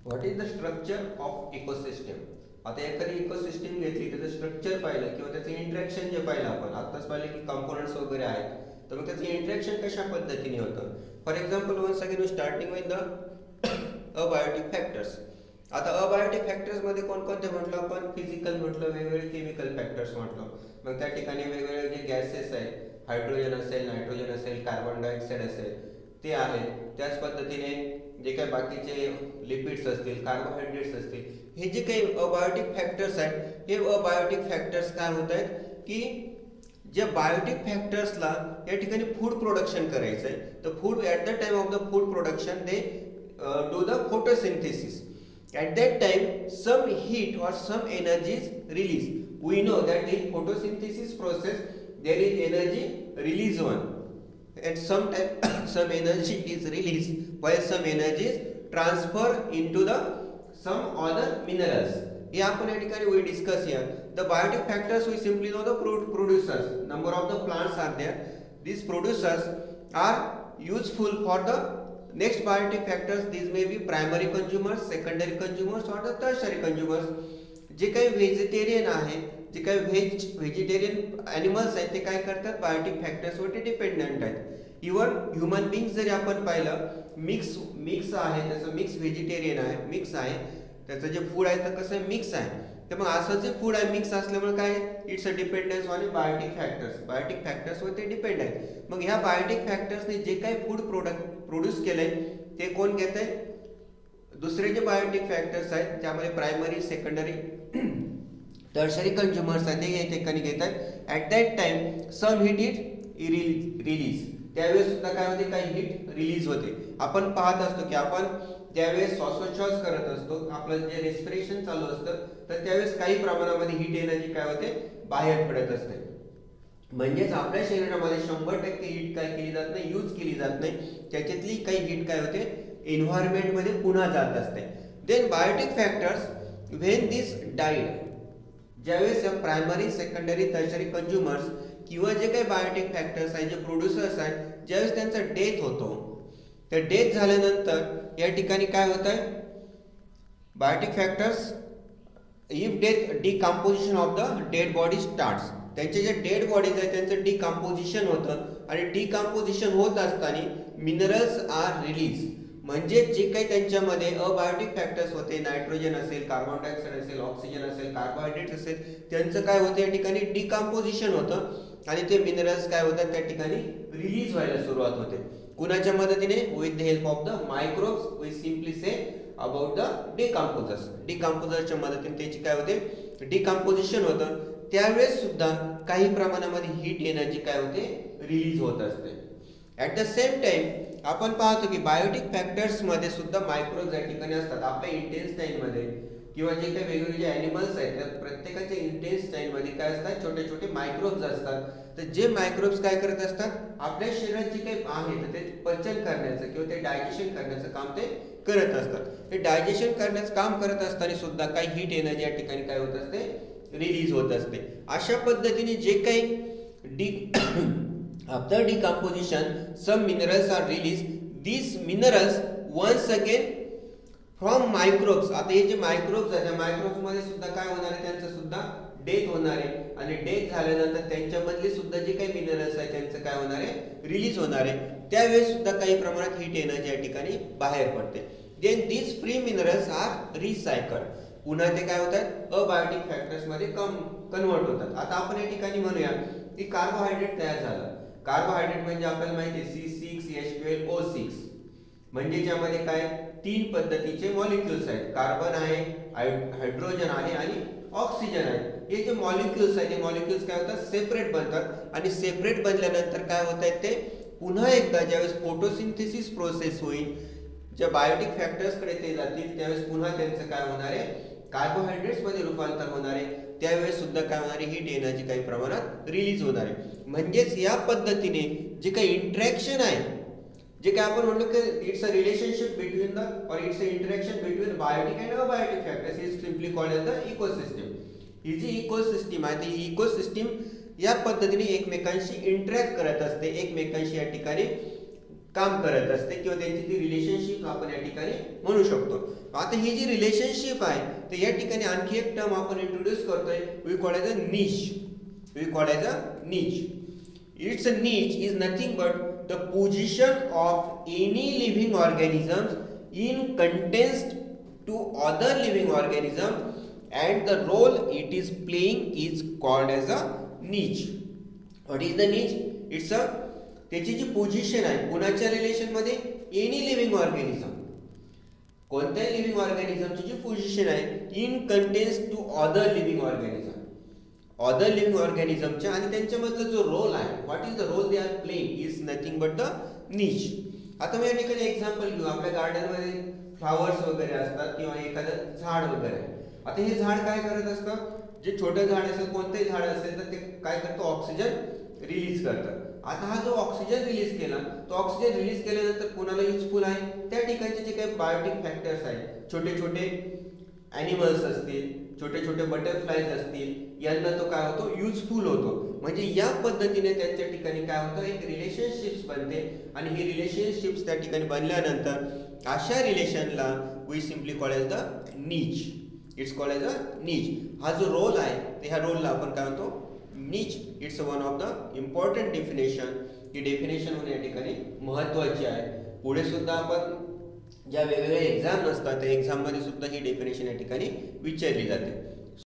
What is the structure of ecosystem. आता एखादी ecosystem घेतली त्याचं स्ट्रक्चर पाहिलं किंवा त्याचं इंटरॅक्शन जे पाहिलं आपण आत्ताच पाहिलं की कंपोनंट्स वगैरे आहेत, तर मग त्याचं इंटरॅक्शन कशा पद्धतीने होतं. For example once again starting with the abiotic factors. आता अबायोटिक फॅक्टर्समध्ये कोणकोणते म्हटलं आपण, फिजिकल म्हटलं, वेगवेगळे केमिकल फॅक्टर्स म्हटलं. मग त्या ठिकाणी वेगवेगळे जे गॅसेस आहेत, हायड्रोजन असेल, नायट्रोजन असेल, कार्बन डायऑक्साईड असेल, ते आहेत. त्याच पद्धतीने जे काही बाकीचे लिपिड्स असतील, कार्बोहायड्रेट्स असतील, हे जे काही अबायोटिक फॅक्टर्स आहेत, हे अबायोटिक फॅक्टर्स काय होत आहेत की ज्या बायोटिक फॅक्टर्सला या ठिकाणी फूड प्रोडक्शन करायचं आहे, तर food at the time of the food production they do the photosynthesis. At that time some heat or some energy is released. We know that in photosynthesis process there is energy release one, at some time some energy is released while some energy is transfer into the some other minerals. हे आपण या ठिकाणी we discuss here. The biotic factors we simply know the producers. Number of the plants are there. These producers are useful for the next biotic factors. These may be primary consumers, secondary consumers or the tertiary consumers. जे काही vegetarian आहे, जे काही vegetarian animals आहेत, ते काय करतात, Biotique फॅक्टर्सवरती dependent आहेत. इव्हन ह्युमन बिंग्स जरी आपण पाहिलं, मिक्स आहे, त्याचं मिक्स व्हेजिटेरियन आहे, मिक्स आहे, त्याचं जे फूड आहे तर कसं मिक्स आहे. तर मग असं जे फूड आहे मिक्स असल्यामुळे काय, it's a dependence on biotic factors. Biotic फॅक्टर्सवर ते डिपेंड आहे. मग ह्या बायोटिक फॅक्टर्सने जे काही फूड प्रोड्यूस केलंय ते कोण घेत आहे, दुसरे जे बायोटिक फॅक्टर्स आहेत त्यामध्ये प्रायमरी, सेकंडरी, टर्शरी कंझ्युमर्स आहेत, ते या ठिकाणी घेत आहेत. At that time some heat it release. त्यावेळेस सुद्धा काय होते, काही हीट रिलीज होते. आपण पाहत असतो की आपण ज्यावेळेस श्वासोच्छ्वास करत असतो, आपलं जे रेस्पिरेशन चालू असतं, तर त्यावेळेस काही प्रमाणामध्ये हीट एनर्जी काय होते, बाहेर पडत असते. म्हणजेच आपल्या शरीरामध्ये 100% हीट काय केली जात नाही, यूज केली जात नाही. त्याच्यातली काही हीट काय होते, एन्व्हायरमेंटमध्ये पुन्हा जात असते. Then biotic factors when this died, ज्यावेळेस प्रायमरी, सेकंडरी, टर्शरी कंझ्युमर्स किंवा जे काही बायोटिक फॅक्टर्स आहेत, जे प्रोड्युसर्स आहेत, ज्यावेळेस त्यांचा डेथ होतो, तर डेथ झाल्यानंतर या ठिकाणी काय होत आहे, biotic factors if death decomposition of the dead body starts. त्यांचे जे डेड बॉडीज आहेत त्यांचं डिकम्पोजिशन होतं आणि डिकम्पोजिशन होत असताना मिनरल्स आर रिलीज. म्हणजे जे काही त्यांच्यामध्ये अबायोटिक फॅक्टर्स होते, नायट्रोजन असेल, कार्बन डायऑक्साईड असेल, ऑक्सिजन असेल, कार्बोहायड्रेट असेल, त्यांचं काय होतं या ठिकाणी डिकम्पोजिशन होतं आणि ते मिनरल्स काय होतात त्या ठिकाणी रिलीज व्हायला सुरुवात होते. कुणाच्या मदतीने, with the help of the microbes. We simply say about the decomposers. डिकम्पोजरच्या मदतीने त्याची काय होते, डिकम्पोजिशन होतं. त्यावेळेस सुद्धा काही प्रमाणामध्ये हीट एनर्जी काय होते, रिलीज होत असते. ॲट द सेम टाइम आपण पाहतो की बायोटिक फॅक्टर्स मध्ये सुद्धा मायक्रोब्स या ठिकाणी असतात. आपल्या इंटेस्टाईन मध्ये किंवा जे काही वेगवेगळे जे ॲनिमल्स आहेत त्या प्रत्येकाच्या इंटेस्टाईन मध्ये काय असतात, छोटे छोटे मायक्रोब्स असतात. तर जे मायक्रोब्स काय करत असतात, आपल्या शरीरात जे काही आहे तर ते पचन करण्याचं किंवा ते डायजेशन करण्याचं काम ते करत असतात. ते डायजेशन करण्याचं काम करत असताना सुद्धा काही हीट एनर्जी या ठिकाणी काय होत असते, रिलीज होत असते. अशा पद्धतीने जे काही after decomposition some minerals are released. These minerals once again from microbes. आता हे जे मायक्रोब्स आहेत त्या मायक्रोब्स मध्ये सुद्धा काय होणार आहे, त्यांचं सुद्धा डेथ होणार आहे आणि डेथ झाल्यानंतर त्यांच्यामधले सुद्धा जे काही मिनरल्स आहेत त्यांचं काय होणार आहे, रिलीज होणार आहे. त्यावेळेस सुद्धा काही प्रमाणात हीट एनर्जी या ठिकाणी बाहेर पडते. Then these free minerals are recycled. पुन्हा ते काय होतात, अबायोटिक फॅक्टर्स मध्ये कन्वर्ट होतात. आता आपण या ठिकाणी म्हणूया की कार्बोहायड्रेट तयार झालं. कार्बोहायड्रेट म्हणजे आपल्याला माहिती आहे C6H12O6. म्हणजे ज्यामध्ये काय 3 पद्धतीचे मॉलिक्युल्स आहेत. कार्बन आहे, हायड्रोजन आहे आणि ऑक्सिजन आहे. हे जे मॉलिक्युल्स आहेत ते मॉलिक्युल्स काय होतात, सेपरेट बनतात आणि सेपरेट बनल्यानंतर काय होत आहेत, ते पुन्हा एकदा ज्यावेळेस फोटोसिंथेसिस प्रोसेस होईल, ज्या बायोटिक फॅक्टर्स कडे ते जातील, त्यावेळेस पुन्हा त्यांचं काय होणार आहे, कार्बोहायड्रेट्स मध्ये रूपांतर होणार आहे. त्यावेळेस सुद्धा काय होणार आहे, हीट एनर्जी काही प्रमाणात रिलीज होणार आहे. म्हणजेच या पद्धतीने जे काही इंटरॅक्शन आहे, जे काय आपण म्हणतो की it's a relationship between the और it's a interaction between biotic and abiotic factors is simply called as the ecosystem. ही जी इकोसिस्टम आहे ती इकोसिस्टम या पद्धतीने एकमेकांशी इंटरॅक्ट करत असते, एकमेकांशी या ठिकाणी काम करत असते किंवा त्यांची ती रिलेशनशिप आपण या ठिकाणी म्हणू शकतो. आता ही जी रिलेशनशिप आहे तर या ठिकाणी आणखी एक टर्म आपण इंट्रोड्यूस करतोय, we call as a niche. We call as a niche. Its a niche is nothing but the position of any living organism in contrast to other living organism, and the role it is playing is called as a niche. What is the niche? It's a त्याची जी position आहे कुणाच्या relation मध्ये, any living organism, कोणत्याही living ऑर्गॅनिझमची जी position आहे in contents to other living organism, other living ऑर्गॅनिझमच्या, आणि त्यांच्यामधला जो रोल आहे, what is the role they are playing is nothing but the niche. आता मी या ठिकाणी एक्झाम्पल घेऊ. आपल्या गार्डनमध्ये फ्लावर्स वगैरे असतात किंवा एखादं झाड वगैरे. आता हे झाड काय करत असतं, जे छोटं झाड असेल, कोणतंही झाड असेल तर ते काय करतं, ऑक्सिजन रिलीज करतं. आता हा जो ऑक्सिजन रिलीज केला, तो ऑक्सिजन रिलीज केल्यानंतर कोणाला युजफुल आहे, त्या ठिकाणचे जे काही बायोटिक फॅक्टर्स आहेत, छोटे छोटे ॲनिमल्स असतील, छोटे छोटे बटरफ्लाईज असतील, यांना तो काय होतो, युजफुल होतो. म्हणजे या पद्धतीने त्यांच्या ठिकाणी काय होतं, एक रिलेशनशिप्स बनते, आणि ही रिलेशनशिप्स त्या ठिकाणी बनल्यानंतर अशा रिलेशनला we simply call as the niche. It's call as a niche. हा जो रोल आहे ते ह्या रोलला आपण काय म्हणतो, नीच. It's one of the important definition. He definition होणे या ठिकाणी महत्त्वाची आहे. पुढे सुद्धा आपण ज्या वेगवेगळे एक्झाम असतात त्या एक्झाममध्ये सुद्धा ही डेफिनेशन या ठिकाणी विचारली जाते.